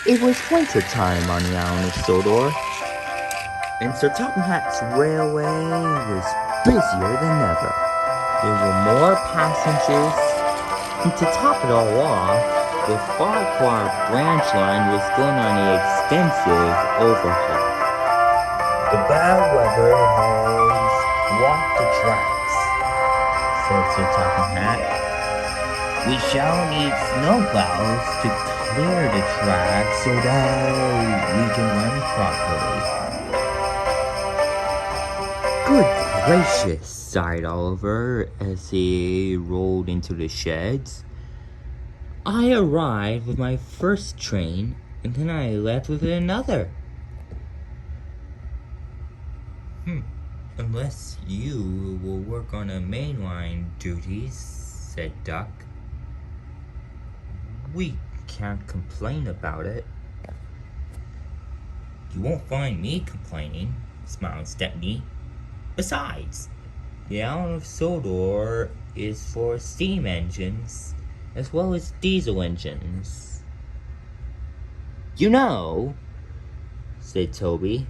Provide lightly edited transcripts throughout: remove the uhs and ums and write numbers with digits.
It was winter time on the island of Sodor, and Sir Topham Hatt's railway was busier than ever. There were more passengers, and to top it all off, the Farquhar branch line was going on an extensive overhaul. The bad weather has blocked the tracks, said Sir Topham Hatt. We shall need snowplows to clear the tracks so that we can run properly. Good gracious, sighed Oliver as he rolled into the sheds. I arrived with my first train, and then I left with another. Unless you will work on the mainline duties, said Duck. We can't complain about it. You won't find me complaining, smiled Stepney. Besides, the island of Sodor is for steam engines as well as diesel engines. You know, said Toby,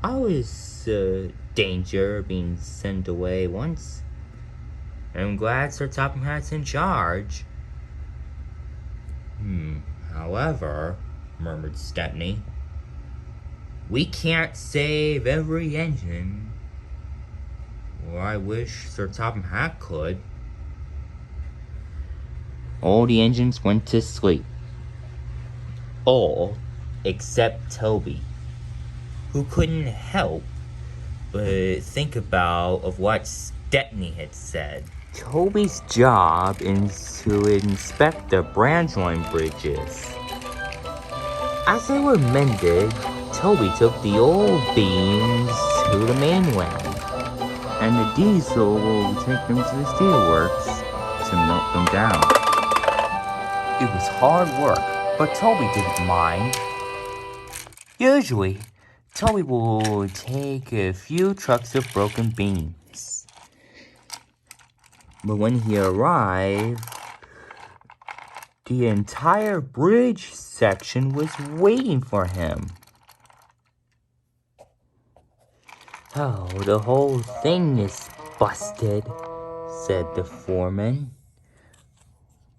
I was danger of being sent away once. I'm glad Sir Topham Hatt's in charge. However, murmured Stepney, we can't save every engine. Or I wish Sir Topham Hatt could. All the engines went to sleep. All except Toby, who couldn't help but think of what Stepney had said. Toby's job is to inspect the branch line bridges. As they were mended, Toby took the old beams to the mainland, and the diesel will take them to the steelworks to melt them down. It was hard work, but Toby didn't mind. Usually, Toby will take a few trucks of broken beams. But when he arrived, the entire bridge section was waiting for him. Oh, the whole thing is busted, said the foreman.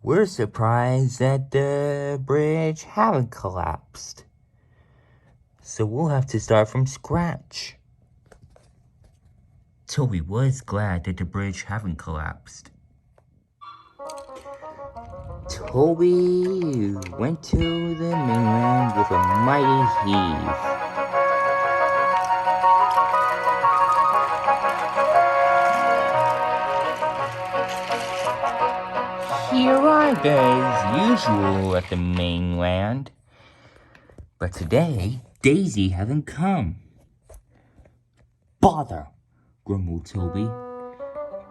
We're surprised that the bridge haven't collapsed. So we'll have to start from scratch. Toby was glad that the bridge hadn't collapsed. Toby went to the mainland with a mighty heave. He arrived as usual at the mainland, but today Daisy hadn't come. Bother, grumbled Toby.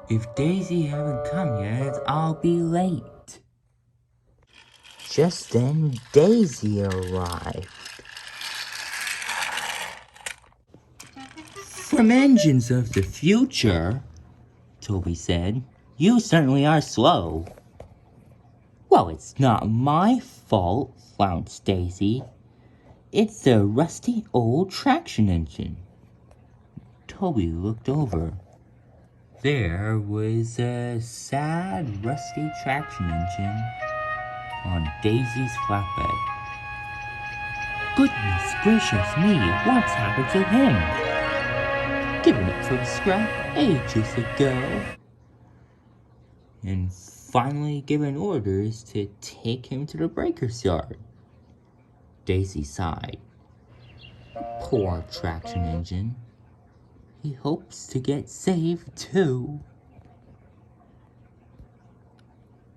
If Daisy hasn't come yet, I'll be late. Just then, Daisy arrived. From engines of the future, Toby said, you certainly are slow. Well, it's not my fault, flounced Daisy. It's the rusty old traction engine. Toby looked over. There was a sad, rusty traction engine on Daisy's flatbed. Goodness gracious me, what's happened to him? Given it from scrap ages ago. And finally given orders to take him to the breaker's yard. Daisy sighed. Poor traction engine. He hopes to get saved too.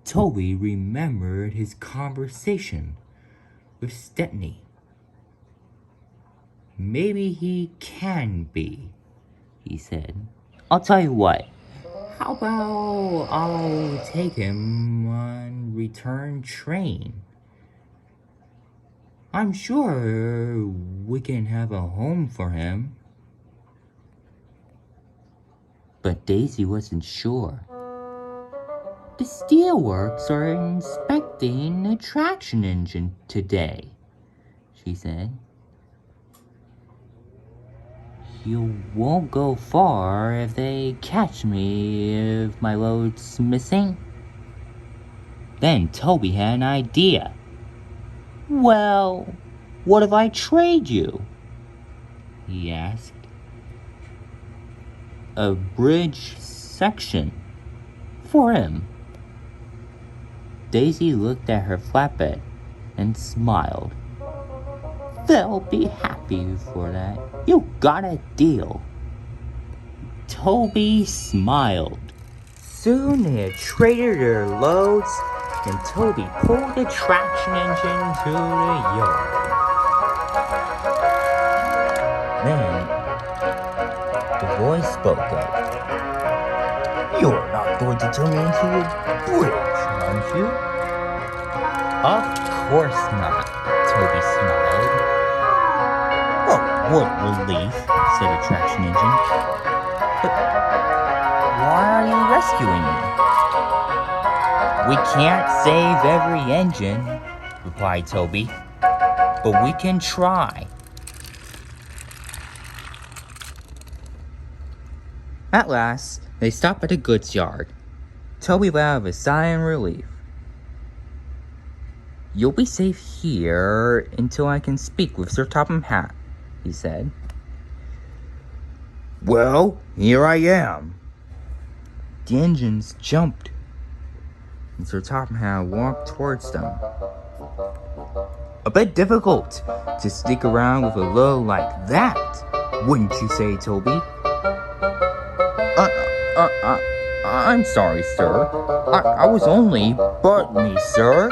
Toby remembered his conversation with Stepney. Maybe he can be, he said. I'll tell you what. How about I'll take him on return train? I'm sure we can have a home for him. But Daisy wasn't sure. The steelworks are inspecting the traction engine today, she said. You won't go far if they catch me if my load's missing. Then Toby had an idea. Well, what if I trade you? He asked. A bridge section for him. Daisy looked at her flatbed and smiled. They'll be happy for that. You got a deal. Toby smiled. Soon they had traded their loads, and Toby pulled the traction engine to the yard. Then the voice spoke up. You're not going to turn me into a bridge, aren't you? Of course not, Toby smiled. Oh, what relief, said the traction engine. But why are you rescuing me? We can't save every engine, replied Toby, but we can try. At last, they stopped at a goods yard. Toby let out a sigh of relief. You'll be safe here until I can speak with Sir Topham Hatt, he said. Well, here I am. The engines jumped, and Sir Topham Hatt walked towards them. A bit difficult to sneak around with a load like that, wouldn't you say, Toby? I'm sorry, sir. I was only, but me, sir,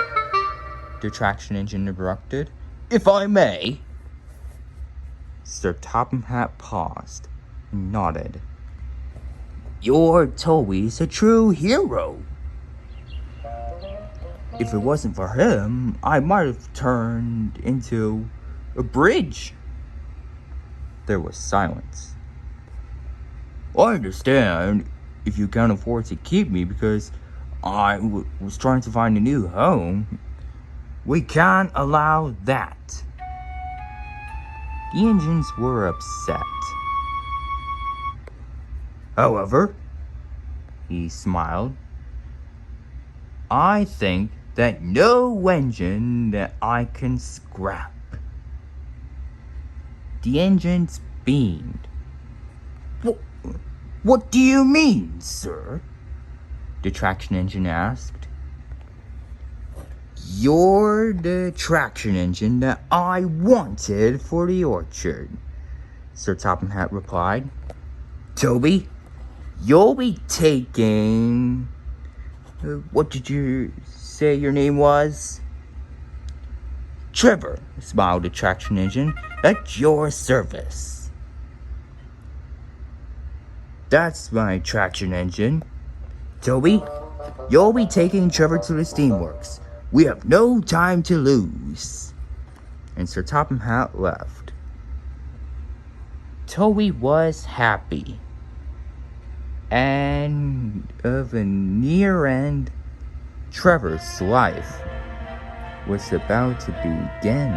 the traction engine interrupted. If I may. Sir Topham Hatt paused and nodded. Your Toby's a true hero. If it wasn't for him, I might have turned into a bridge. There was silence. I understand if you can't afford to keep me because I was trying to find a new home. We can't allow that. The engines were upset. However, he smiled, I think that no engine that I can scrap. The engines beamed. What do you mean, sir? The traction engine asked. You're the traction engine that I wanted for the orchard, Sir Topham Hatt replied. Toby, you'll be taking... what did you say your name was? Trevor, smiled the traction engine. At your service. That's my traction engine. Toby, you'll be taking Trevor to the steamworks. We have no time to lose. And Sir Topham Hatt left. Toby was happy. And of a near end, Trevor's life was about to begin.